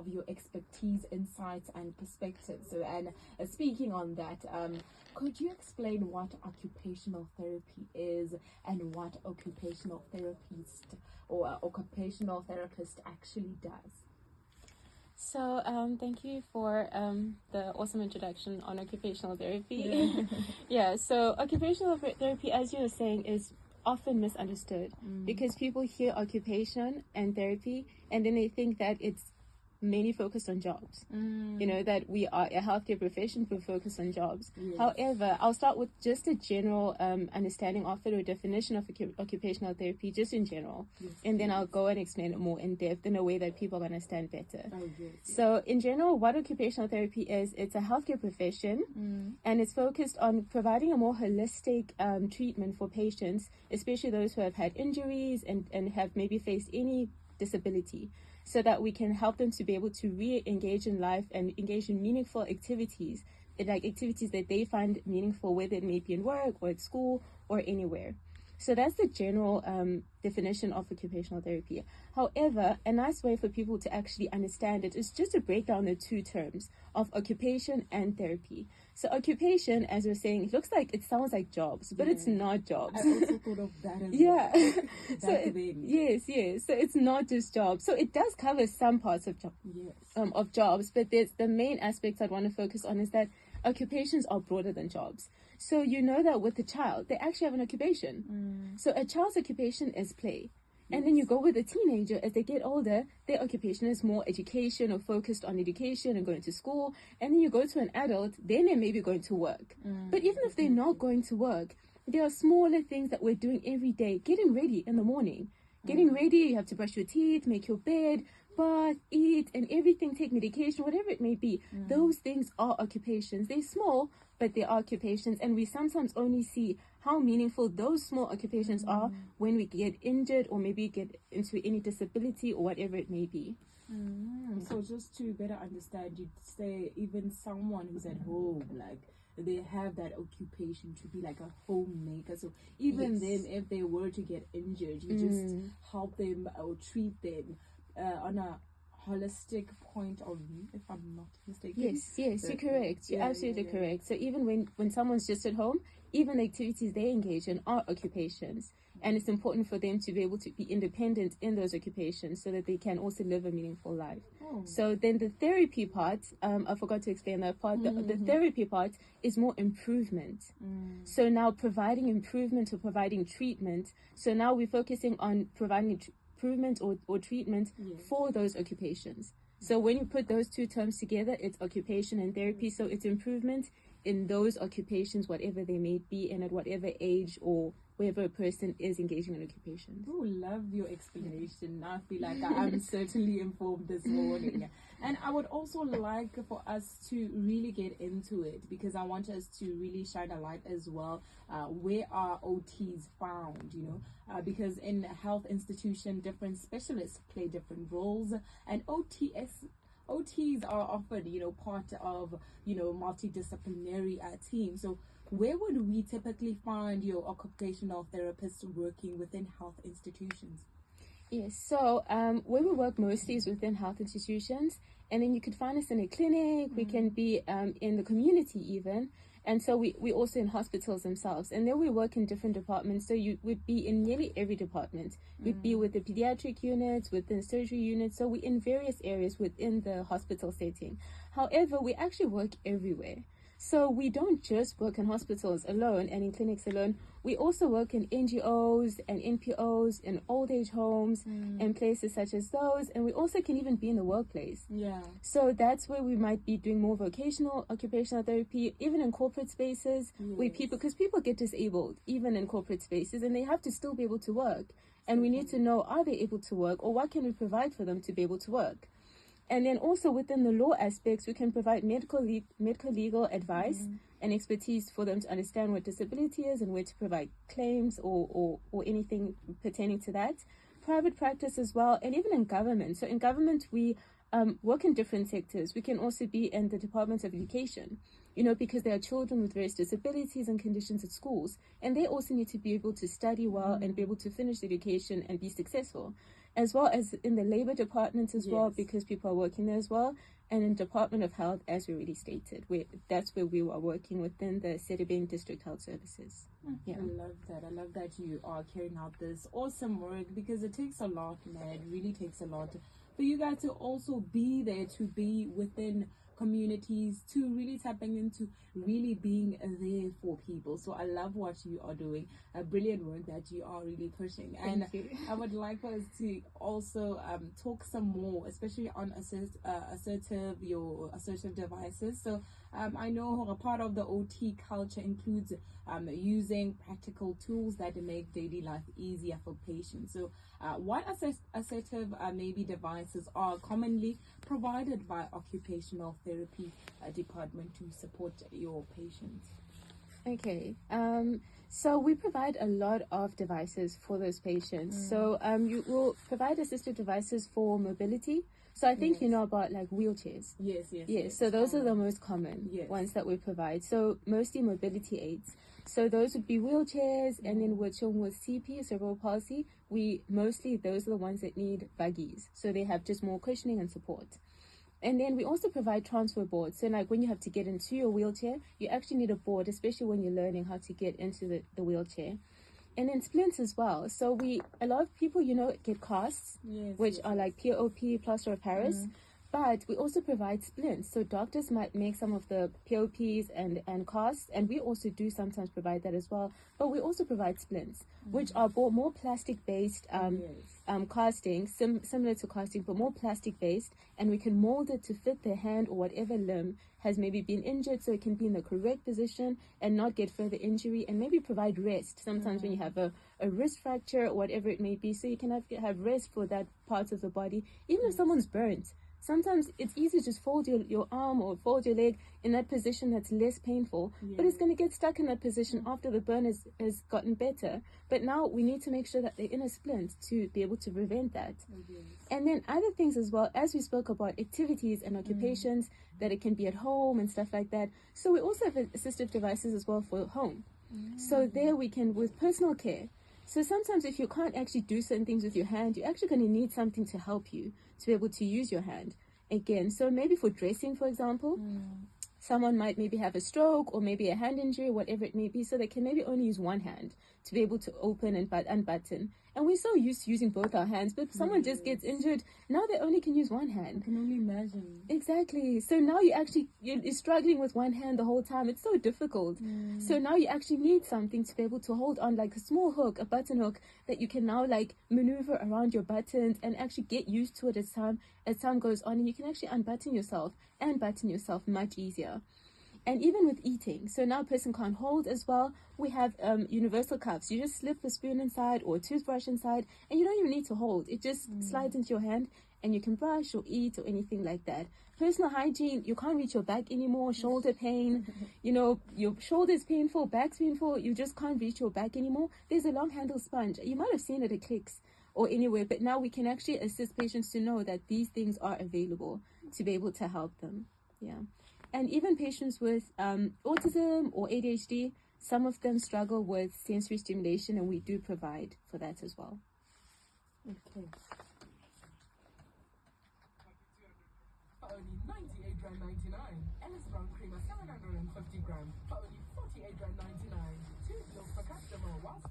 of your expertise, insights, and perspectives. So, and speaking on that, could you explain what occupational therapy is and what occupational therapist or occupational therapist actually does? So, thank you for the awesome introduction on occupational therapy. So occupational therapy, as you were saying, is often misunderstood because people hear occupation and therapy and then they think that it's mainly focused on jobs. You know, that we are a healthcare profession, we focus on jobs. However, I'll start with just a general understanding of it, or definition of occupational therapy just in general, and then I'll go and explain it more in depth in a way that people understand better. So in general, what occupational therapy is, it's a healthcare profession and it's focused on providing a more holistic treatment for patients, especially those who have had injuries and have maybe faced any disability, so that we can help them to be able to re-engage in life and engage in meaningful activities, like activities that they find meaningful, whether it may be in work or at school or anywhere. So that's the general definition of occupational therapy. However, a nice way for people to actually understand it is just to break down the two terms of occupation and therapy. So occupation, as we're saying, it sounds like jobs, but it's not jobs. I also thought of that as well. Yes. So it's not just jobs. So it does cover some parts of jobs, but there's the main aspects I'd want to focus on is that occupations are broader than jobs. So you know that with a child, they actually have an occupation. So a child's occupation is play. And then you go with a teenager, as they get older, their occupation is more education or focused on education and going to school. And then you go to an adult, then they may be going to work. But even if they're not going to work, there are smaller things that we're doing every day. Getting ready in the morning. Getting ready, you have to brush your teeth, make your bed, bath, eat, and everything, take medication, whatever it may be. Those things are occupations. They're small, but they are occupations, and we sometimes only see how meaningful those small occupations are when we get injured or maybe get into any disability or whatever it may be. So just to better understand, you'd say even someone who's at home, like they have that occupation to be like a homemaker. So even then, if they were to get injured, you just help them or treat them on a holistic point of view, if I'm not mistaken. Yes, you're correct. You're absolutely correct. So even when someone's just at home, even the activities they engage in are occupations. And it's important for them to be able to be independent in those occupations so that they can also live a meaningful life. So then the therapy part, I forgot to explain that part. The therapy part is more improvement. So now providing improvement or providing treatment. So now we're focusing on providing improvement or treatment for those occupations. So when you put those two terms together, it's occupation and therapy. So it's improvement in those occupations, whatever they may be, and at whatever age or wherever a person is engaging in occupation. Oh, love your explanation. I feel like I'm certainly informed this morning. And I would also like for us to really get into it, because I want us to really shine a light as well. Where are OTs found, because in health institution, different specialists play different roles, and OTs are often, part of, multidisciplinary teams. So where would we typically find your occupational therapists working within health institutions? Yes, so where we work mostly is within health institutions, and then you could find us in a clinic, we can be in the community even, and so we also in hospitals themselves, and then we work in different departments, so you would be in nearly every department. We'd be with the pediatric units, within the surgery units, so we're in various areas within the hospital setting. However, we actually work everywhere. So we don't just work in hospitals alone and in clinics alone. We also work in NGOs and NPOs, in old age homes and places such as those. And we also can even be in the workplace. So that's where we might be doing more vocational occupational therapy, even in corporate spaces where because people get disabled, even in corporate spaces, and they have to still be able to work. And we need to know, are they able to work, or what can we provide for them to be able to work? And then also within the law aspects, we can provide medical legal advice and expertise for them to understand what disability is and where to provide claims or anything pertaining to that. Private practice as well, and even in government. So in government, we work in different sectors. We can also be in the Department of Education, because there are children with various disabilities and conditions at schools, and they also need to be able to study well and be able to finish education and be successful. as well as in the labor department as well, Yes. because people are working there as well, and in Department of Health, as we already stated, that's where we are working within the Sedibeng District Health Services. Yeah. I love that. I love that you are carrying out this awesome work, because it takes a lot, man. It really takes a lot for you guys to also be there, to be within communities, to really tapping into really being there for people. So I love what you are doing, a brilliant work that you are really pushing. And Thank you. I would like for us to also talk some more, especially on assertive devices. So I know a part of the OT culture includes using practical tools that make daily life easier for patients. So what assertive maybe devices are commonly provided by occupational therapy department to support your patients? Okay. So we provide a lot of devices for those patients. So you will provide assistive devices for mobility. So I think you know about like wheelchairs. Yes. So those are the most common ones that we provide. So mostly mobility aids. So those would be wheelchairs, and then with children with CP, cerebral palsy, those are the ones that need buggies. So they have just more cushioning and support. And then we also provide transfer boards. So like when you have to get into your wheelchair, you actually need a board, especially when you're learning how to get into the wheelchair. And then splints as well. So a lot of people, get casts, which are like POP, plaster of Paris. But we also provide splints. So doctors might make some of the POPs and casts, and we also do sometimes provide that as well. But we also provide splints, which are more plastic-based casting, similar to casting, but more plastic-based, and we can mold it to fit the hand or whatever limb has maybe been injured, so it can be in the correct position and not get further injury, and maybe provide rest. Sometimes when you have a wrist fracture or whatever it may be, so you can have rest for that part of the body. Even if someone's burnt, sometimes it's easy to just fold your arm or fold your leg in that position that's less painful, but it's going to get stuck in that position after the burn has gotten better. But now we need to make sure that they're in a splint to be able to prevent that. And then other things as well, as we spoke about activities and occupations, that it can be at home and stuff like that. So we also have assistive devices as well for home. So there we can, with personal care. So sometimes if you can't actually do certain things with your hand, you're actually going to need something to help you to be able to use your hand again. So maybe for dressing, for example, someone might maybe have a stroke or maybe a hand injury, whatever it may be, so they can maybe only use one hand to be able to open and unbutton. And we're so used to using both our hands, but if someone just gets injured, now they only can use one hand. I can only imagine. Exactly. So now you're struggling with one hand the whole time. It's so difficult. So now you actually need something to be able to hold on, like a small hook, a button hook, that you can now like maneuver around your buttons and actually get used to it as time goes on, and you can actually unbutton yourself and button yourself much easier. And even with eating, so now a person can't hold as well, we have universal cups. You just slip a spoon inside or a toothbrush inside, and you don't even need to hold. It just slides into your hand, and you can brush or eat or anything like that. Personal hygiene, you can't reach your back anymore, shoulder pain, your shoulder's painful, back's painful, you just can't reach your back anymore. There's a long handle sponge. You might have seen it at Clicks or anywhere, but now we can actually assist patients to know that these things are available to be able to help them. And even patients with autism or ADHD, some of them struggle with sensory stimulation, and we do provide for that as well. Okay. For only 98.99 rand, Ellis Brown Creamer 750 grams for only 48.99 rand. 2 deals per customer, whilst